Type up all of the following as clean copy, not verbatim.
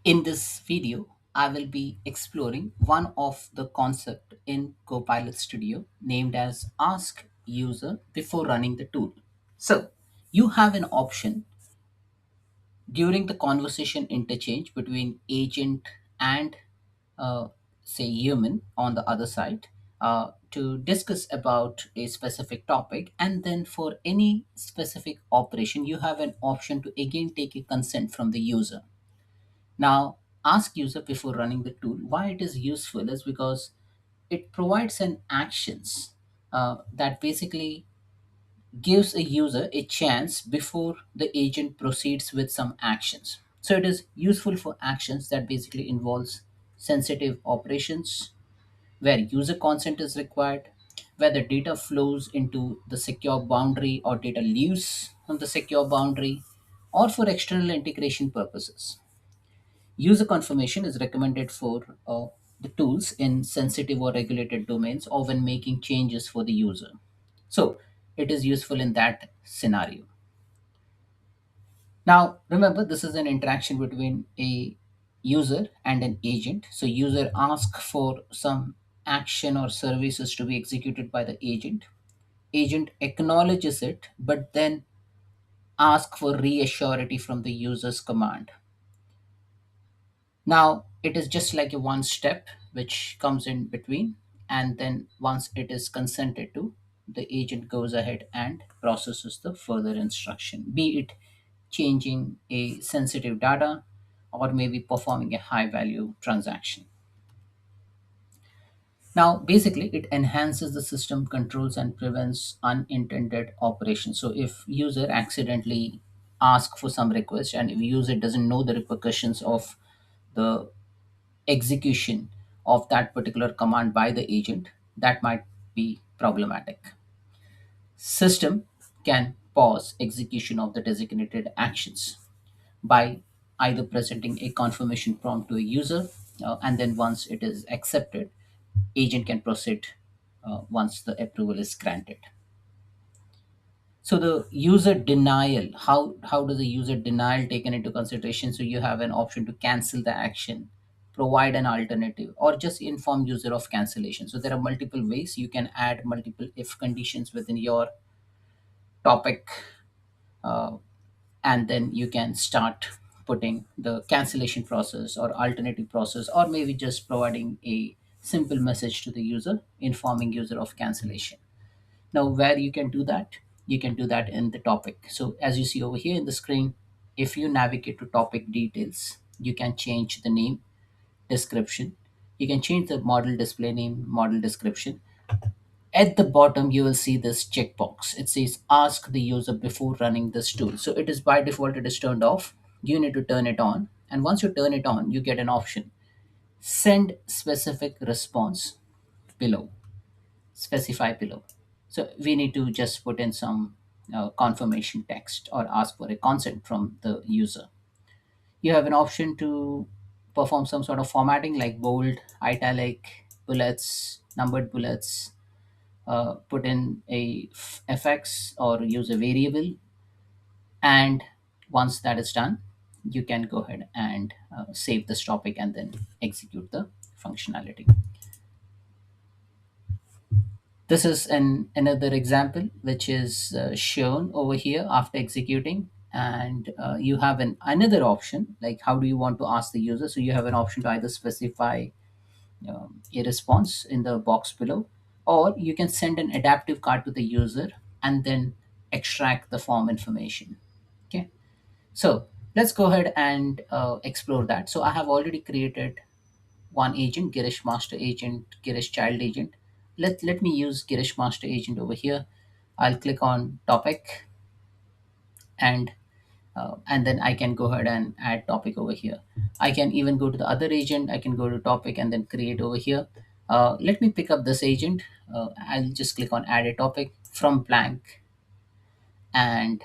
In this video, I will be exploring one of the concept in Copilot Studio named as Ask User Before Running the Tool. So, you have an option during the conversation interchange between agent and uh, say human on the other side to discuss about a specific topic, and then for any specific operation you have an option to again take a consent from the user. Now, ask user before running the tool. Why it is useful is because it provides an actions that basically gives a user a chance before the agent proceeds with some actions. So it is useful for actions that basically involves sensitive operations where user consent is required, where the data flows into the secure boundary or data leaves from the secure boundary, or for external integration purposes. User confirmation is recommended for the tools in sensitive or regulated domains or when making changes for the user. So it is useful in that scenario. Now, remember, this is an interaction between a user and an agent. So user asks for some action or services to be executed by the agent. Agent acknowledges it, but then asks for reassurity from the user's command. Now it is just like a one step which comes in between, and then once it is consented to, the agent goes ahead and processes the further instruction, be it changing a sensitive data or maybe performing a high value transaction. Now, basically, it enhances the system controls and prevents unintended operations. So, if user accidentally ask for some request and if user doesn't know the repercussions of the execution of that particular command by the agent, that might be problematic. System can pause execution of the designated actions by either presenting a confirmation prompt to a user, and then once it is accepted, agent can proceed once the approval is granted. So the user denial, how does the user denial taken into consideration? So you have an option to cancel the action, provide an alternative, or just inform user of cancellation. So there are multiple ways you can add multiple if conditions within your topic, uh, and then you can start putting the cancellation process or alternative process, or maybe just providing a simple message to the user informing user of cancellation. Now, where you can do that, you can do that in the topic. So as you see over here in the screen, if you navigate to topic details, you can change the name, description. You can change the model display name, model description. At the bottom, you will see this checkbox. It says ask the user before running this tool. So it is by default, it is turned off. You need to turn it on. And once you turn it on, you get an option. Send specific response below. Specify below. So we need to just put in some confirmation text or ask for a consent from the user. You have an option to perform some sort of formatting like bold, italic, bullets, numbered bullets, put in a fx or use a variable, and once that is done, you can go ahead and save this topic and then execute the functionality. This is another example which is shown over here after executing, and you have another option like how do you want to ask the user. So you have an option to either specify a response in the box below, or you can send an adaptive card to the user and then extract the form information. Okay, so let's go ahead and explore that. So I have already created one agent, Girish master agent, Girish child agent. Let me use Girish master agent over here. I'll click on topic, and then I can go ahead and add topic over here. I can even go to the other agent. I can go to topic and then create over here. Let me pick up this agent. I'll just click on add a topic from blank, and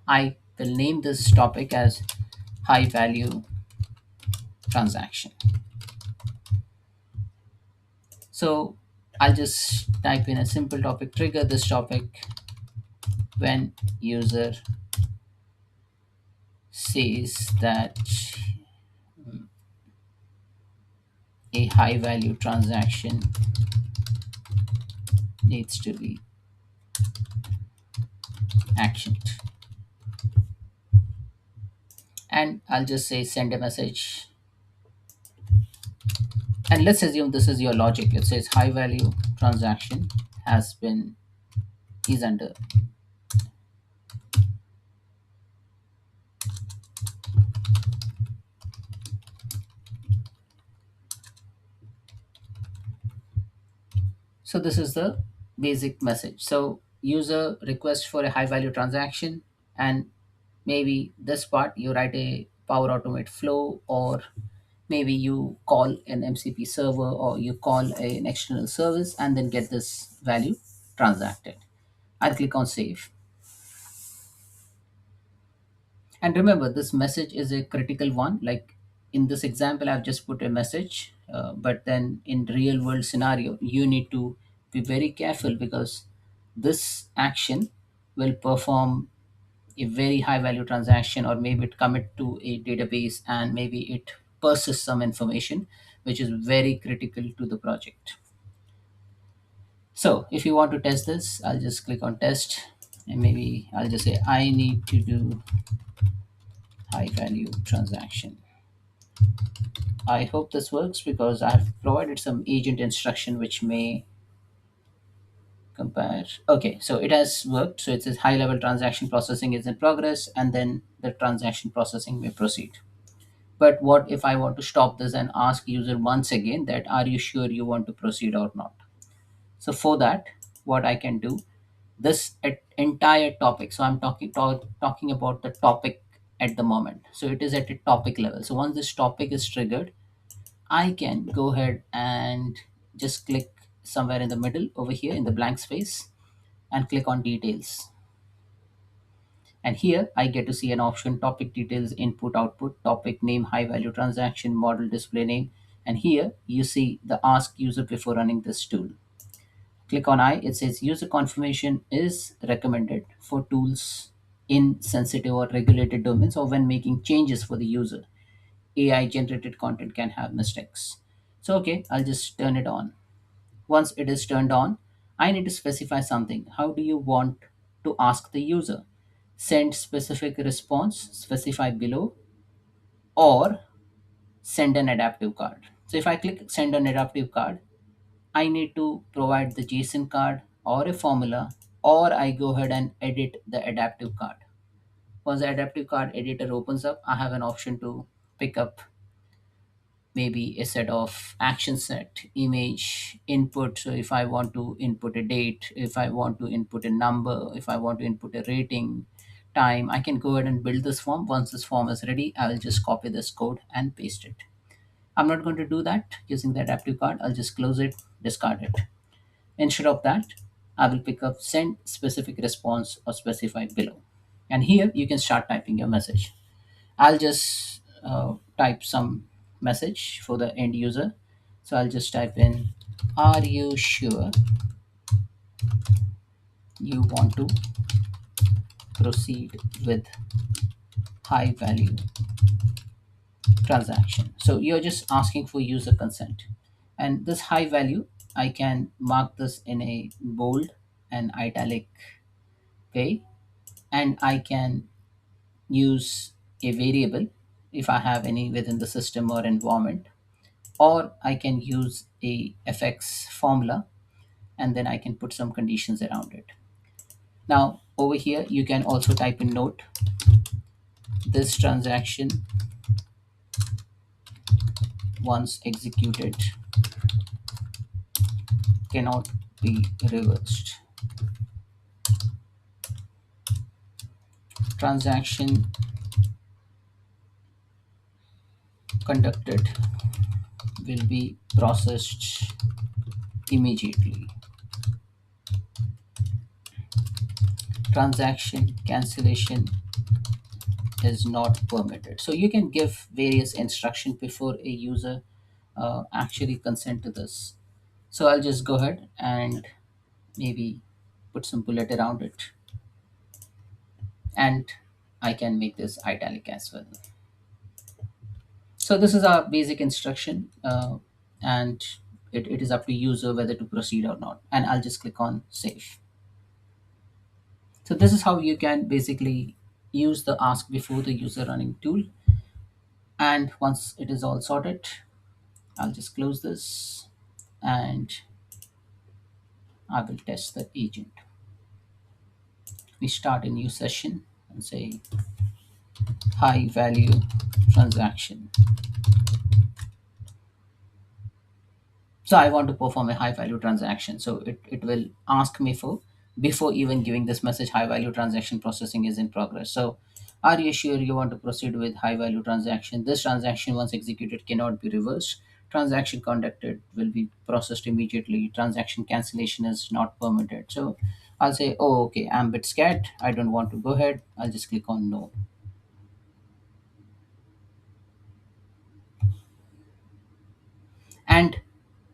I will name this topic as high value transaction. So I'll just type in a simple topic, trigger this topic when user says that a high value transaction needs to be actioned. And I'll just say send a message. And let's assume this is your logic. It says high value transaction has been is under. So this is the basic message. So user request for a high value transaction, and maybe this part you write a Power Automate flow, or maybe you call an MCP server, or you call an external service and then get this value transacted. I'll click on save. And remember, this message is a critical one. Like in this example, I've just put a message, but then in real world scenario, you need to be very careful, because this action will perform a very high value transaction, or maybe it commit to a database, and maybe it persists some information which is very critical to the project. So if you want to test this, I'll just click on test, and maybe I'll just say I need to do high value transaction. I hope this works, because I've provided some agent instruction which may compare. Okay, so it has worked. So it says high level transaction processing is in progress, and then the transaction processing may proceed. But what if I want to stop this and ask user once again that are you sure you want to proceed or not? So for that, what I can do, this entire topic. So I'm talking about the topic at the moment. So it is at a topic level. So once this topic is triggered, I can go ahead and just click somewhere in the middle over here in the blank space and click on details. And here I get to see an option topic details, input, output, topic name, high value transaction, model display name. And here you see the ask user before running this tool. Click on I, it says user confirmation is recommended for tools in sensitive or regulated domains, or when making changes for the user. AI generated content can have mistakes. So, okay, I'll just turn it on. Once it is turned on, I need to specify something. How do you want to ask the user? Send specific response, specify below, or send an adaptive card. So if I click send an adaptive card, I need to provide the JSON card or a formula, or I go ahead and edit the adaptive card. Once the adaptive card editor opens up, I have an option to pick up maybe a set of action set, image, input. So if I want to input a date, if I want to input a number, if I want to input a rating, time, I can go ahead and build this form. Once this form is ready, I will just copy this code and paste it. I'm not going to do that using the adaptive card. I'll just close it, discard it. Instead of that, I will pick up send specific response or specify below. And here you can start typing your message. I'll just type some message for the end user. So I'll just type in, are you sure you want to proceed with high value transaction? So you're just asking for user consent. And this high value, I can mark this in a bold and italic way, and I can use a variable if I have any within the system or environment, or I can use a fx formula, and then I can put some conditions around it. Now over here you can also type in note, this transaction once executed cannot be reversed. Transaction conducted will be processed immediately. Transaction cancellation is not permitted. So you can give various instructions before a user actually consent to this. So I'll just go ahead and maybe put some bullet around it, and I can make this italic as well. So this is our basic instruction. and it is up to user whether to proceed or not, and I'll just click on save. So this is how you can basically use the ask before the user running tool. And once it is all sorted, I'll just close this and I will test the agent. We start a new session and say high value transaction. So I want to perform a high value transaction. So it will ask me for, before even giving this message, high value transaction processing is in progress. So are you sure you want to proceed with high value transaction? This transaction once executed cannot be reversed. Transaction conducted will be processed immediately. Transaction cancellation is not permitted. So I'll say, oh, okay, I'm a bit scared. I don't want to go ahead. I'll just click on no. And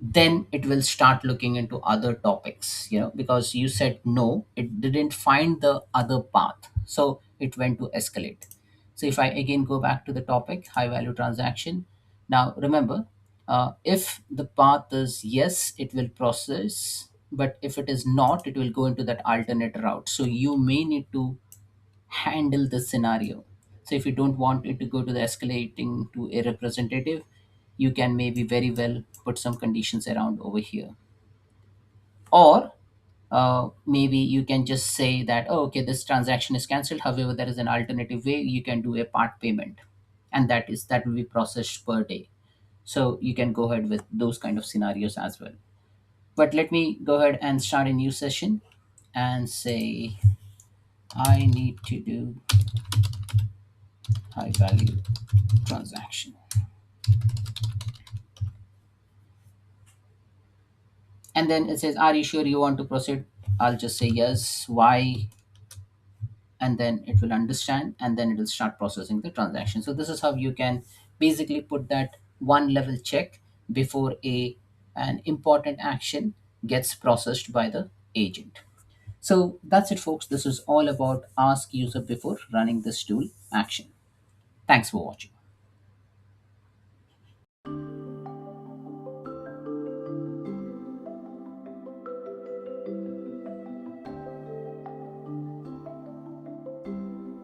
then it will start looking into other topics, because you said no, it didn't find the other path, so it went to escalate. So if I again go back to the topic high value transaction, now remember, if the path is yes, it will process, but if it is not, it will go into that alternate route. So you may need to handle the scenario. So if you don't want it to go to the escalating to a representative, you can maybe very well put some conditions around over here. Or maybe you can just say that, oh, okay, this transaction is cancelled. However, there is an alternative way. You can do a part payment, and that will be processed per day. So you can go ahead with those kind of scenarios as well. But let me go ahead and start a new session and say I need to do high value transaction. And then it says, are you sure you want to proceed? I'll just say yes. Why? And then it will understand, and then it will start processing the transaction. So this is how you can basically put that one level check before an important action gets processed by the agent. So that's it, folks. This is all about ask user before running this tool action. Thanks for watching.